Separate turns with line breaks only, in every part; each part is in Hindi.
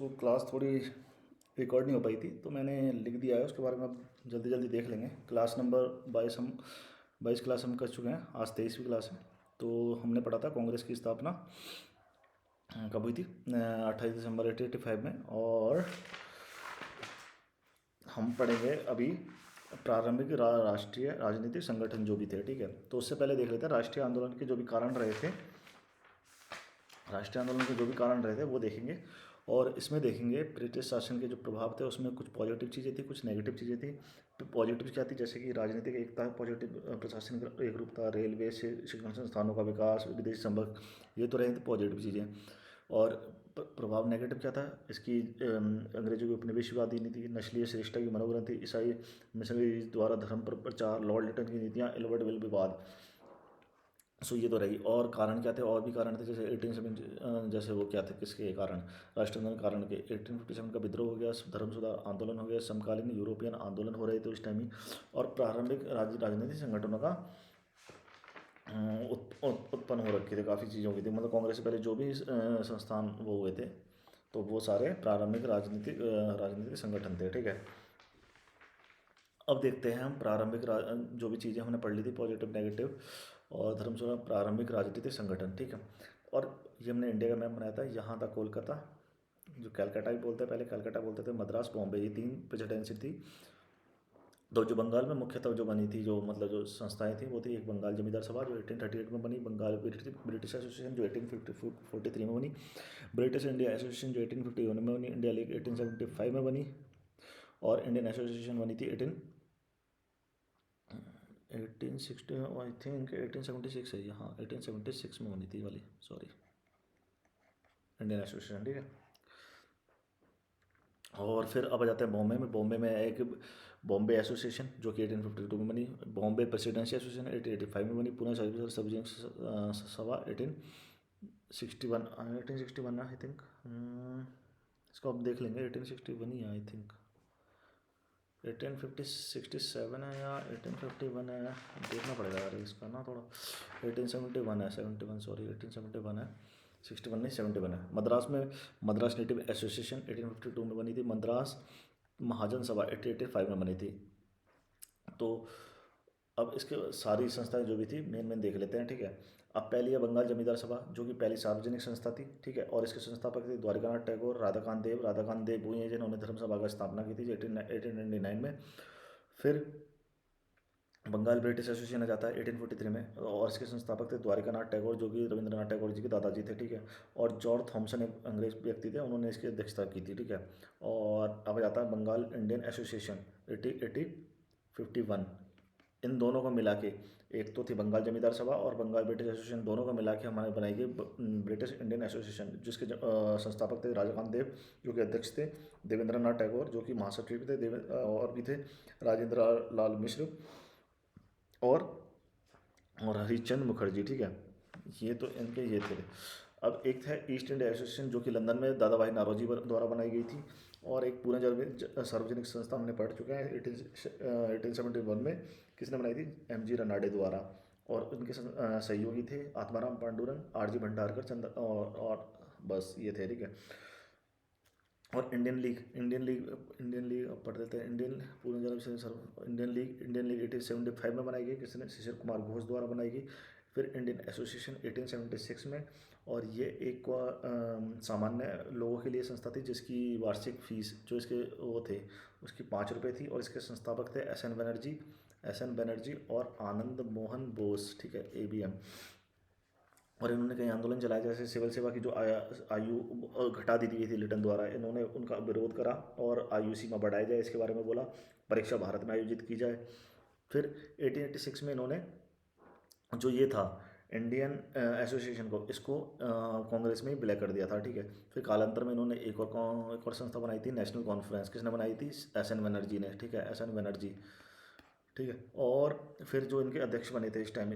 सो क्लास थोड़ी रिकॉर्ड नहीं हो पाई थी तो मैंने लिख दिया है, उसके बारे में अब जल्दी जल्दी देख लेंगे। क्लास नंबर 22 हम 22 क्लास हम कर चुके हैं, आज 23वीं क्लास है। तो हमने पढ़ा था कांग्रेस की स्थापना कब हुई थी, 28 दिसंबर 1885 में। और हम पढ़ेंगे अभी प्रारंभिक राष्ट्रीय राजनीतिक संगठन जो भी थे, ठीक है। तो उससे पहले देख लेते हैं राष्ट्रीय आंदोलन के जो भी कारण रहे थे, राष्ट्रीय आंदोलन के जो भी कारण रहे थे वो देखेंगे। और इसमें देखेंगे ब्रिटिश शासन के जो प्रभाव थे उसमें कुछ पॉजिटिव चीज़ें थी, कुछ नेगेटिव चीज़ें थी। पॉजिटिव क्या थी, जैसे कि राजनीतिक एकता, पॉजिटिव प्रशासनिक एकरूपता, रेलवे से शिक्षण संस्थानों का विकास, विदेश संपर्क, ये तो रहे थे पॉजिटिव चीज़ें। और प्रभाव नेगेटिव क्या था, इसकी अंग्रेजों की उपनिवेशवादी नीति, नस्लीय श्रेष्ठता की मनोग्रंथि, ईसाई मिशनरी द्वारा धर्म पर प्रचार, लॉर्ड लिटन की नीतियाँ, एल्बर्ट विल विवाद। सो ये तो रही। और कारण क्या थे, और भी कारण थे, जैसे 1870, जैसे वो क्या थे, किसके कारण, राष्ट्रंदन कारण के। 1857 का विद्रोह हो गया, धर्म सुधार आंदोलन हो गया, समकालीन यूरोपियन आंदोलन हो रहे थे उस टाइम ही। और प्रारंभिक राजनीतिक संगठनों का उत्पन्न हो रखे थे, काफ़ी चीज़ों की थी। मतलब कांग्रेस से पहले जो भी संस्थान वो हुए थे तो वो सारे प्रारंभिक राजनीतिक संगठन थे, ठीक है। अब देखते हैं हम प्रारंभिक जो भी चीज़ें हमने पढ़ ली थी, पॉजिटिव नेगेटिव और धर्मशाला, प्रारंभिक राजनीतिक संगठन, ठीक है। और ये हमने इंडिया का मैप बनाया था, यहाँ था कोलकाता, जो कैलकाटा भी बोलते हैं, पहले कैलकाटा बोलते थे, मद्रास, बॉम्बे, ये 3 प्रेसिडेंसी थी। तो जो बंगाल में मुख्यतः जो बनी थी, जो मतलब जो संस्थाएं थी वो थी, एक बंगाल जमींदार सभा जो 1838 में बनी, बंगाल ब्रिटिश एसोसिएशन जो 1843 में बनी, ब्रिटिश इंडिया एसोसिएशन जो 1851 में बनी, इंडिया लीग 1875 में बनी, और इंडियन एसोसिएशन बनी थी 1860, आई थिंक 1876 है ये, हाँ 1876 में बनी थी वाली, सॉरी, इंडियन एसोसिएशन, ठीक है। और फिर अब आ जाते हैं बॉम्बे में। बॉम्बे में एक बॉम्बे एसोसिएशन जो कि 1852 में बनी, बॉम्बे प्रेसिडेंसी एसोसिएशन 1885 में बनी, पुणे सर्वजनिक सभा 1861 आई थिंक, इसको अब देख लेंगे, 1861 ही है आई थिंक, 1867 है या 1851 है, देखना पड़ेगा यार इसका ना थोड़ा। 1871 है, 71 सॉरी, 1871 है, 61 नहीं 71 है। मद्रास में मद्रास नेटिव एसोसिएशन 1852 में बनी थी, मद्रास महाजन सभा 1885 में बनी थी। तो अब इसके सारी संस्थाएं जो भी थी मेन मेन देख लेते हैं, ठीक है। अब पहली है बंगाल जमींदार सभा, जो कि पहली सार्वजनिक संस्था थी, ठीक है। और इसके संस्थापक थे द्वारिकानाथ टैगोर, राधाकांत देव वही है जिन्होंने धर्म सभा का स्थापना की थी 1899 में। फिर बंगाल ब्रिटिश एसोसिएशन आ जाता है 1843 में, और इसके संस्थापक थे द्वारिकानाथ टैगोर, जो कि रविंद्रनाथ टैगोर जी के दादाजी थे, ठीक है। और जॉर्ज थॉमसन एक अंग्रेज व्यक्ति थे, उन्होंने इसकी अध्यक्षता की थी, ठीक है। और अब जाता है बंगाल इंडियन एसोसिएशन 1851। इन दोनों को मिला के, एक तो थी बंगाल जमींदार सभा और बंगाल ब्रिटिश एसोसिएशन, दोनों को मिला के हमारे बनाई गई ब्रिटिश इंडियन एसोसिएशन, जिसके संस्थापक थे राधाकांत देव जो कि अध्यक्ष थे, देवेंद्र नाथ टैगोर जो कि महासचिव थे, और भी थे राजेंद्र लाल मिश्र और हरिश्चंद्र मुखर्जी, ठीक है। ये तो इनके ये थे। अब एक था ईस्ट इंडिया एसोसिएशन जो कि लंदन में दादा भाई नौरोजी द्वारा बनाई गई थी। और एक पूर्ण सार्वजनिक संस्था हमने पढ़ चुके हैं 1871 में, किसने बनाई थी, MG रनाडे द्वारा। और उनके सहयोगी थे आत्माराम पांडुरंग, RG भंडारकर, और बस ये थे, ठीक है। और इंडियन लीग अब पढ़ देते हैं, इंडियन लीग 1875 में बनाई गई, किसने, शिशिर कुमार घोष द्वारा बनाई गई। फिर इंडियन एसोसिएशन 1876 में, और ये एक सामान्य लोगों के लिए संस्था थी जिसकी वार्षिक फीस जो इसके वो थे उसकी 5 रुपये थी। और इसके संस्थापक थे एस एन बनर्जी और आनंद मोहन बोस, ठीक है, ABM। और इन्होंने कई आंदोलन चलाए, जैसे सिविल सेवा की जो आयु घटा दी गई थी लिटन द्वारा, इन्होंने उनका विरोध करा और आयु सीमा बढ़ाई जाए इसके बारे में बोला, परीक्षा भारत में आयोजित की जाए। फिर 1886 में इन्होंने जो ये था इंडियन एसोसिएशन को, इसको कांग्रेस में ही विलय कर दिया था, ठीक है। फिर कालांतर में इन्होंने एक और संस्था बनाई थी, नेशनल कॉन्फ्रेंस, किसने बनाई थी, SN बनर्जी ने, ठीक है, SN बनर्जी, ठीक है। और फिर जो इनके अध्यक्ष बने थे इस टाइम,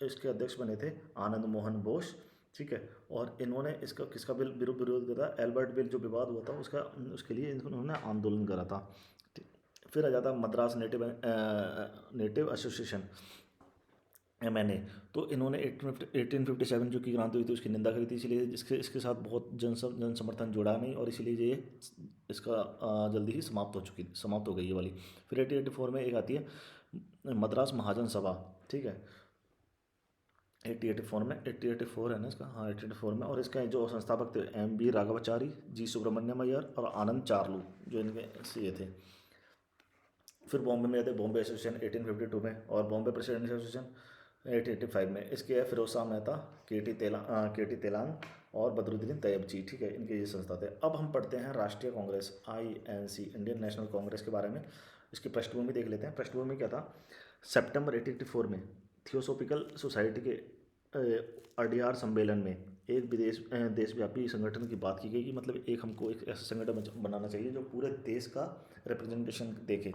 इसके अध्यक्ष बने थे आनंद मोहन बोस, ठीक है। और इन्होंने इसका किसका विरोध करा, एल्बर्ट बिल जो विवाद हुआ था उसका, उसके लिए इन्होंने आंदोलन करा था। फिर आ जाता मद्रास नेटिव एसोसिएशन, MNA। तो इन्होंने 1857 जो की क्रांति हुई थी उसकी निंदा करी थी, इसलिए इसके इसके साथ बहुत जन समर्थन जुड़ा नहीं, और इसीलिए ये इसका जल्दी ही समाप्त हो गई ये वाली। फिर 1884 में एक आती है मद्रास महाजन सभा, ठीक है। 1884 में, 1884 है ना इसका, हाँ 1884 में। और इसका जो संस्थापक थे MB राघवाचारी, जी सुब्रमण्यम अय्यर और आनंद चार्लू, जो इनके से ये थे। फिर बॉम्बे में आते बॉम्बे एसोसिएशन 1852 में, और बॉम्बे प्रेसिडेंट एसोसिएशन 1885 में। इसके है फिरोज शाह मेहता, के टी तेलांग और बदरुद्दीन तैयबजी, ठीक है, इनके ये संस्था थे। अब हम पढ़ते हैं राष्ट्रीय Congress INC, Indian national Congress के बारे में। इसकी पृष्ठभूमि देख लेते हैं। पृष्ठभूमि क्या था? सितंबर 1884 में थियोसोफिकल सोसाइटी के अडियार सम्मेलन में एक देशव्यापी संगठन की बात की गई कि मतलब एक हमको एक ऐसा संगठन बनाना चाहिए जो पूरे देश का रिप्रेजेंटेशन देखे।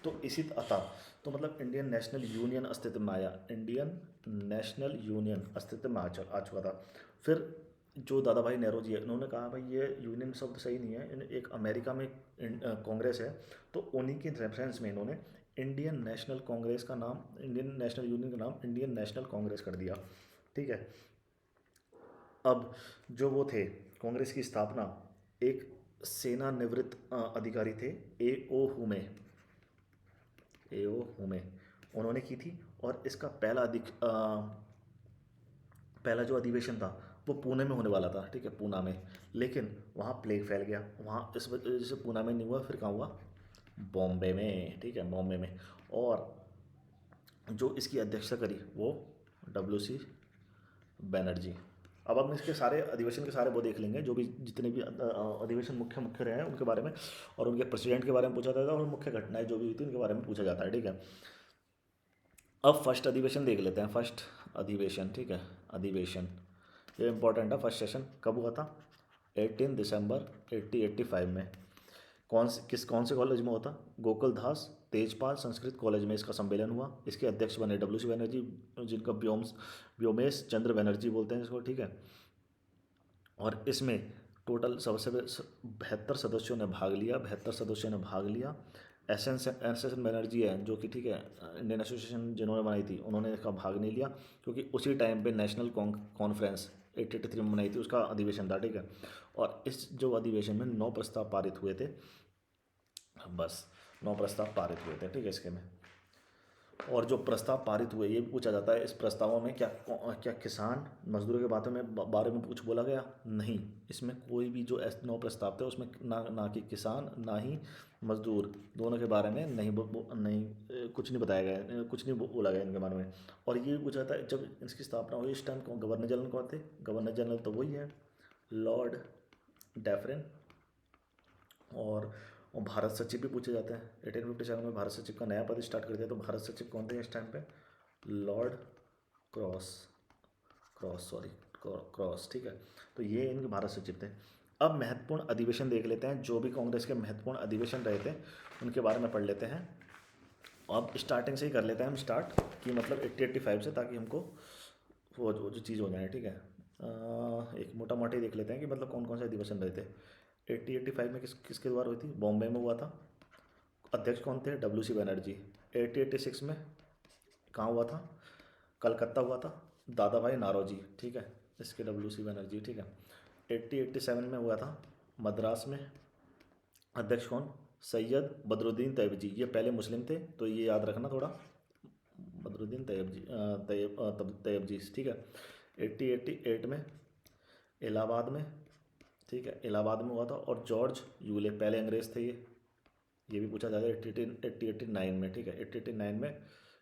तो इसी अतः तो मतलब इंडियन नेशनल यूनियन अस्तित्व में आया, इंडियन नेशनल यूनियन अस्तित्व में आ चुका था। फिर जो दादा भाई नेहरू जी है, उन्होंने कहा भाई ये यूनियन शब्द सही नहीं है, एक अमेरिका में कांग्रेस है, तो उन्हीं के रेफरेंस में इन्होंने इंडियन नेशनल कांग्रेस का नाम, इंडियन नेशनल यूनियन का नाम इंडियन नेशनल कांग्रेस कर दिया, ठीक है। अब जो वो थे, कांग्रेस की स्थापना एक सेनानिवृत्त अधिकारी थे, ए ओ हुमे उन्होंने की थी। और इसका पहला जो अधिवेशन था वो पुणे में होने वाला था, ठीक है, पूना में। लेकिन वहाँ प्लेग फैल गया, वहाँ इस वजह से पूना में नहीं हुआ, फिर कहाँ हुआ? बॉम्बे में, ठीक है, बॉम्बे में। और जो इसकी अध्यक्षता करी वो WC बनर्जी। अब हम इसके सारे अधिवेशन के सारे वो देख लेंगे, जो भी जितने भी अधिवेशन मुख्य मुख्य रहे हैं उनके बारे में, और उनके प्रेसिडेंट के बारे में पूछा जाता है, और मुख्य घटनाएं जो भी हुई थी उनके बारे में पूछा जाता है, ठीक है। अब फर्स्ट अधिवेशन देख लेते हैं। फर्स्ट अधिवेशन, ठीक है, अधिवेशन ये इंपॉर्टेंट है। फर्स्ट सेशन कब हुआ था? 18 दिसंबर 1885 में। कौन से कॉलेज में हुआ था? गोकुल दास तेजपाल संस्कृत कॉलेज में इसका सम्मेलन हुआ। इसके अध्यक्ष बने WC बनर्जी, जिनका व्योमेश चंद्र बनर्जी बोलते हैं इसको, ठीक है। और इसमें टोटल सबसे 72 सदस्यों ने भाग लिया। एस एन बनर्जी है जो कि, ठीक है, इंडियन एसोसिएशन जिन्होंने बनाई थी, उन्होंने इसका भाग नहीं लिया, क्योंकि उसी टाइम पे नेशनल कॉन्फ्रेंस 1883 में बनाई थी, उसका अधिवेशन था, ठीक है। और इस जो अधिवेशन में 9 प्रस्ताव पारित हुए थे, बस 9 प्रस्ताव पारित हुए थे, ठीक है, इसके में। और जो प्रस्ताव पारित हुए, ये भी पूछा जाता है इस प्रस्तावों में क्या क्या किसान मजदूरों के बारे में कुछ बोला गया? नहीं, इसमें कोई भी जो 9 प्रस्ताव थे उसमें ना कि किसान ना ही मजदूर, दोनों के बारे में कुछ नहीं बताया गया, कुछ नहीं बोला गया इनके बारे में। और ये भी पूछा जाता है जब इसकी स्थापना हुई इस टाइम गवर्नर जनरल कौन थे? गवर्नर जनरल तो वही है, लॉर्ड डैफरिन। और भारत सचिव भी पूछे जाते हैं। 1857 में भारत सचिव का नया पद स्टार्ट कर दिया, तो भारत सचिव कौन थे इस टाइम पे? लॉर्ड क्रॉस क्रॉस, ठीक है। तो ये इनके भारत सचिव थे। अब महत्वपूर्ण अधिवेशन देख लेते हैं, जो भी कांग्रेस के महत्वपूर्ण अधिवेशन रहे थे उनके बारे में पढ़ लेते हैं। अब स्टार्टिंग से ही कर लेते हैं हम स्टार्ट, कि मतलब 1885 से, ताकि हमको वो जो चीज़ हो जाए, ठीक है। एक मोटा मोटा ही देख लेते हैं कि मतलब कौन कौन से अधिवेशन रहे थे। 1885 में किसके द्वारा हुई थी? बॉम्बे में हुआ था। अध्यक्ष कौन थे? WC बनर्जी। 1886 में कहाँ हुआ था? कलकत्ता हुआ था, दादा भाई नारोजी, ठीक है, इसके WC बनर्जी, ठीक है। 1887 में हुआ था मद्रास में। अध्यक्ष कौन? सैयद बदरुद्दीन तैयबजी। ये पहले मुस्लिम थे, तो ये याद रखना थोड़ा, बदरुद्दीन तैयबजी, ठीक है। 1888 में इलाहाबाद में, ठीक है, इलाहाबाद में हुआ था। और जॉर्ज यूले पहले अंग्रेज थे ये भी पूछा जाता है 1889 में, ठीक है। 1889 में,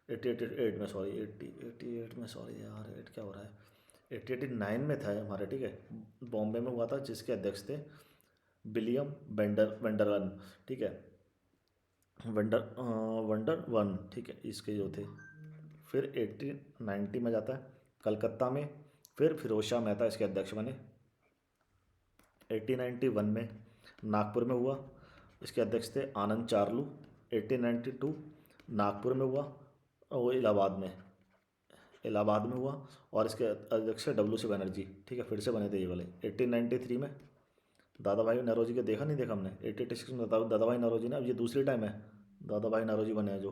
1888 में, सॉरी 88 में, सॉरी यार 8 क्या हो रहा है, 1889 में था हमारे, ठीक है। बॉम्बे में हुआ था, जिसके अध्यक्ष थे विलियम वेंडरवन, ठीक है, वंडर वन, ठीक है, इसके जो थे। फिर 1890 में जाता है कलकत्ता में। फिर फिरोज शाह मेहता इसके अध्यक्ष बने। 1891 में नागपुर में हुआ, इसके अध्यक्ष थे आनंद चार्लू। 1892 नागपुर में हुआ, वो इलाहाबाद में हुआ, और इसके अध्यक्ष थे WC बनर्जी, ठीक है, फिर से बने थे ये वाले। 1893 में दादा भाई नौरोजी के देखा नहीं देखा हमने। 1886 में दादा भाई नौरोजी ने, अब ये दूसरी टाइम है दादा भाई नौरोजी बने हैं जो,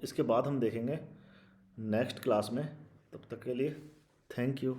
इसके बाद हम देखेंगे नेक्स्ट क्लास में। तब तक के लिए थैंक यू।